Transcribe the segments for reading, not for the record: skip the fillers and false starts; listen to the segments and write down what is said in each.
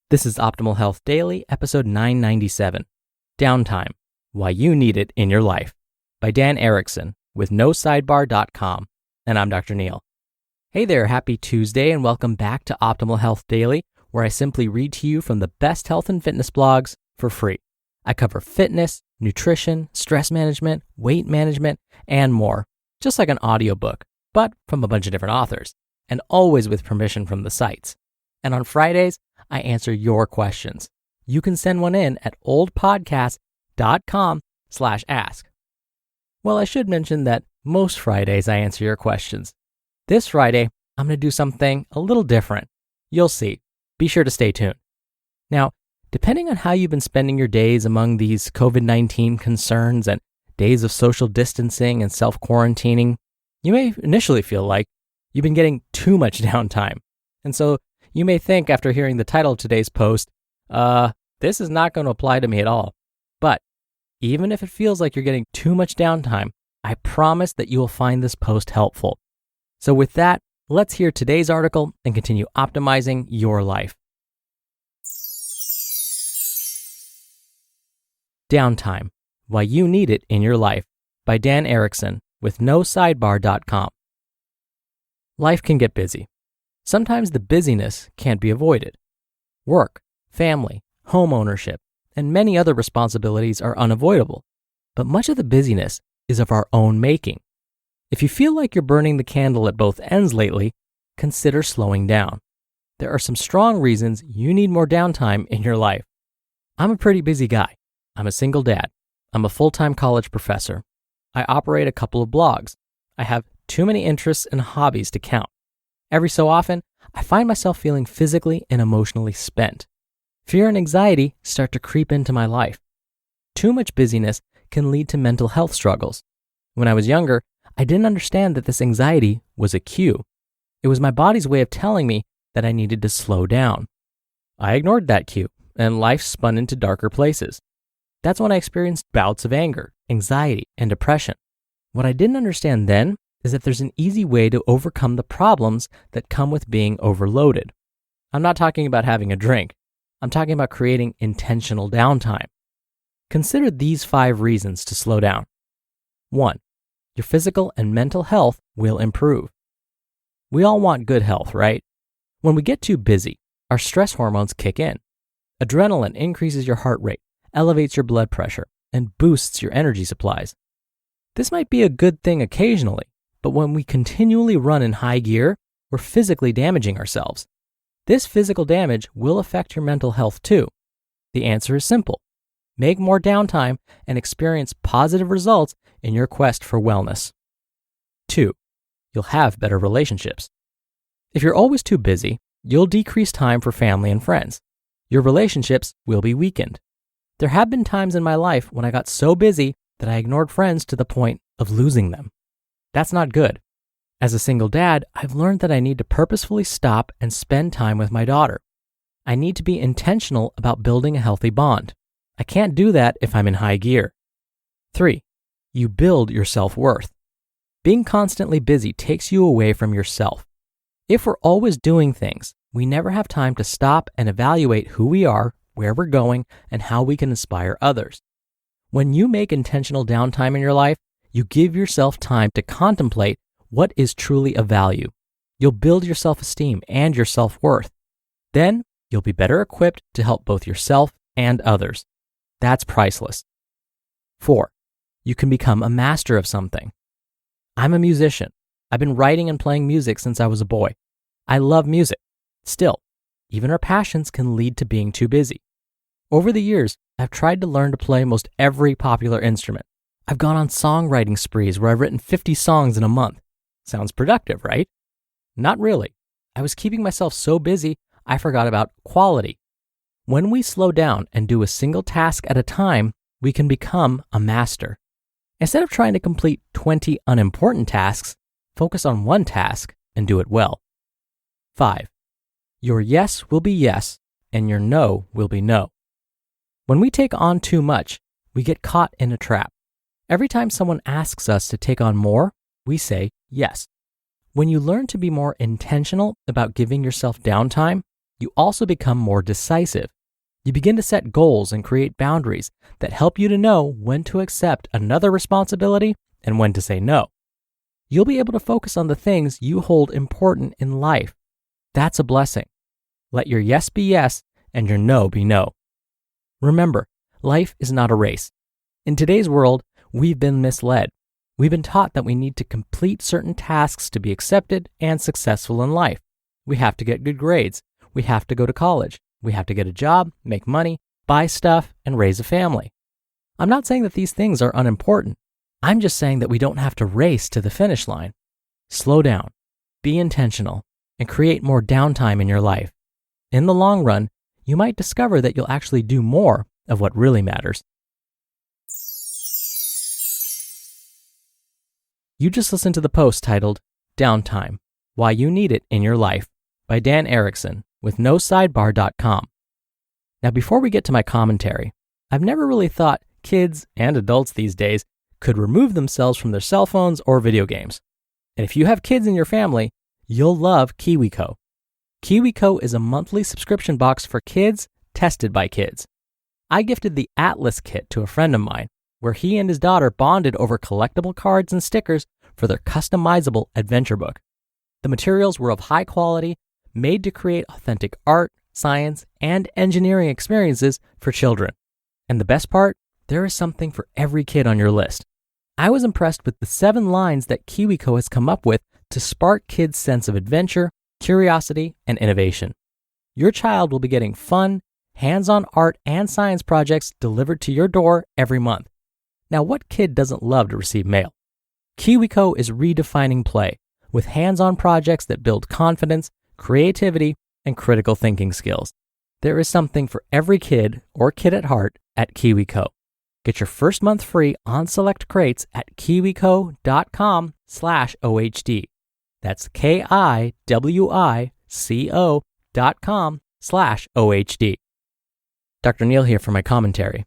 This is Optimal Health Daily, episode 997, Downtime, Why You Need It in Your Life, by Dan Erickson with NoSidebar.com, and I'm Dr. Neil. Hey there, happy Tuesday, and welcome back to Optimal Health Daily, where I simply read to you from the best health and fitness blogs for free. I cover fitness, nutrition, stress management, weight management, and more, just like an audiobook, but from a bunch of different authors, and always with permission from the sites. And on Fridays, I answer your questions. You can send one in at oldpodcast.com/ask. Well, I should mention that most Fridays I answer your questions. This Friday, I'm going to do something a little different. You'll see. Be sure to stay tuned. Now, depending on how you've been spending your days among these COVID-19 concerns and days of social distancing and self-quarantining, you may initially feel like you've been getting too much downtime. And so you may think after hearing the title of today's post, this is not going to apply to me at all. But even if it feels like you're getting too much downtime, I promise that you will find this post helpful. So with that, let's hear today's article and continue optimizing your life. Downtime, Why You Need It in Your Life, by Dan Erickson with NoSidebar.com. Life can get busy. Sometimes the busyness can't be avoided. Work, family, home ownership, and many other responsibilities are unavoidable, but much of the busyness is of our own making. If you feel like you're burning the candle at both ends lately, consider slowing down. There are some strong reasons you need more downtime in your life. I'm a pretty busy guy. I'm a single dad. I'm a full-time college professor. I operate a couple of blogs. I have too many interests and hobbies to count. Every so often, I find myself feeling physically and emotionally spent. Fear and anxiety start to creep into my life. Too much busyness can lead to mental health struggles. When I was younger, I didn't understand that this anxiety was a cue. It was my body's way of telling me that I needed to slow down. I ignored that cue, and life spun into darker places. That's when I experienced bouts of anger, anxiety, and depression. What I didn't understand then is that there's an easy way to overcome the problems that come with being overloaded. I'm not talking about having a drink. I'm talking about creating intentional downtime. Consider these 5 reasons to slow down. 1. Your physical and mental health will improve. We all want good health, right? When we get too busy, our stress hormones kick in. Adrenaline increases your heart rate, elevates your blood pressure, and boosts your energy supplies. This might be a good thing occasionally, but when we continually run in high gear, we're physically damaging ourselves. This physical damage will affect your mental health too. The answer is simple. Make more downtime and experience positive results in your quest for wellness. 2. You'll have better relationships. If you're always too busy, you'll decrease time for family and friends. Your relationships will be weakened. There have been times in my life when I got so busy that I ignored friends to the point of losing them. That's not good. As a single dad, I've learned that I need to purposefully stop and spend time with my daughter. I need to be intentional about building a healthy bond. I can't do that if I'm in high gear. 3. You build your self-worth. Being constantly busy takes you away from yourself. If we're always doing things, we never have time to stop and evaluate who we are, where we're going, and how we can inspire others. When you make intentional downtime in your life, you give yourself time to contemplate what is truly of value. You'll build your self-esteem and your self-worth. Then you'll be better equipped to help both yourself and others. That's priceless. 4. You can become a master of something. I'm a musician. I've been writing and playing music since I was a boy. I love music. Still, even our passions can lead to being too busy. Over the years, I've tried to learn to play most every popular instrument. I've gone on songwriting sprees where I've written 50 songs in a month. Sounds productive, right? Not really. I was keeping myself so busy, I forgot about quality. When we slow down and do a single task at a time, we can become a master. Instead of trying to complete 20 unimportant tasks, focus on one task and do it well. 5. Your yes will be yes, and your no will be no. When we take on too much, we get caught in a trap. Every time someone asks us to take on more, we say yes. When you learn to be more intentional about giving yourself downtime, you also become more decisive. You begin to set goals and create boundaries that help you to know when to accept another responsibility and when to say no. You'll be able to focus on the things you hold important in life. That's a blessing. Let your yes be yes and your no be no. Remember, life is not a race. In today's world, we've been misled. We've been taught that we need to complete certain tasks to be accepted and successful in life. We have to get good grades. We have to go to college. We have to get a job, make money, buy stuff, and raise a family. I'm not saying that these things are unimportant. I'm just saying that we don't have to race to the finish line. Slow down, be intentional, and create more downtime in your life. In the long run, you might discover that you'll actually do more of what really matters. You just listened to the post titled Downtime, Why You Need It in Your Life by Dan Erickson with NoSidebar.com. Now, before we get to my commentary, I've never really thought kids and adults these days could remove themselves from their cell phones or video games. And if you have kids in your family, you'll love KiwiCo. KiwiCo is a monthly subscription box for kids tested by kids. I gifted the Atlas kit to a friend of mine, where he and his daughter bonded over collectible cards and stickers for their customizable adventure book. The materials were of high quality, made to create authentic art, science, and engineering experiences for children. And the best part, there is something for every kid on your list. I was impressed with the 7 lines that KiwiCo has come up with to spark kids' sense of adventure, curiosity, and innovation. Your child will be getting fun, hands-on art and science projects delivered to your door every month. Now, what kid doesn't love to receive mail? KiwiCo is redefining play with hands-on projects that build confidence, creativity, and critical thinking skills. There is something for every kid or kid at heart at KiwiCo. Get your first month free on select crates at kiwico.com/OHD. That's KIWICO.com/OHD. Dr. Neil here for my commentary.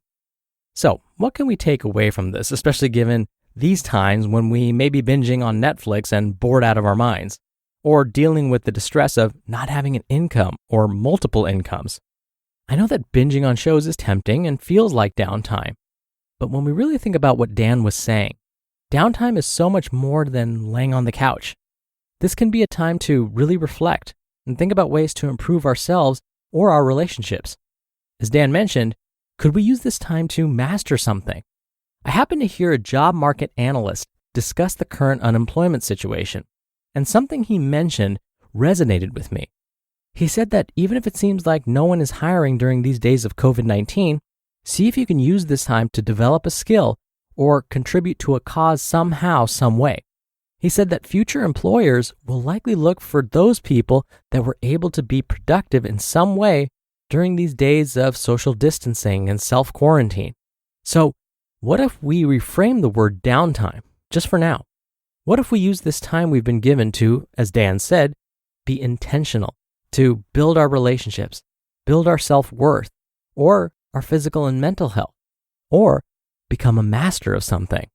So, what can we take away from this, especially given these times when we may be binging on Netflix and bored out of our minds, or dealing with the distress of not having an income or multiple incomes? I know that binging on shows is tempting and feels like downtime, but when we really think about what Dan was saying, downtime is so much more than laying on the couch. This can be a time to really reflect and think about ways to improve ourselves or our relationships. As Dan mentioned, could we use this time to master something? I happened to hear a job market analyst discuss the current unemployment situation, and something he mentioned resonated with me. He said that even if it seems like no one is hiring during these days of COVID-19, see if you can use this time to develop a skill or contribute to a cause somehow, some way. He said that future employers will likely look for those people that were able to be productive in some way during these days of social distancing and self-quarantine. So, what if we reframe the word downtime, just for now? What if we use this time we've been given to, as Dan said, be intentional, to build our relationships, build our self-worth, or our physical and mental health, or become a master of something?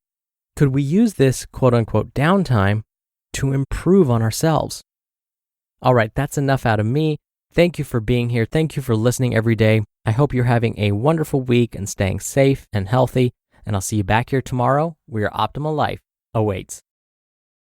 Could we use this quote-unquote downtime to improve on ourselves? All right, that's enough out of me. Thank you for being here. Thank you for listening every day. I hope you're having a wonderful week and staying safe and healthy. And I'll see you back here tomorrow where your optimal life awaits.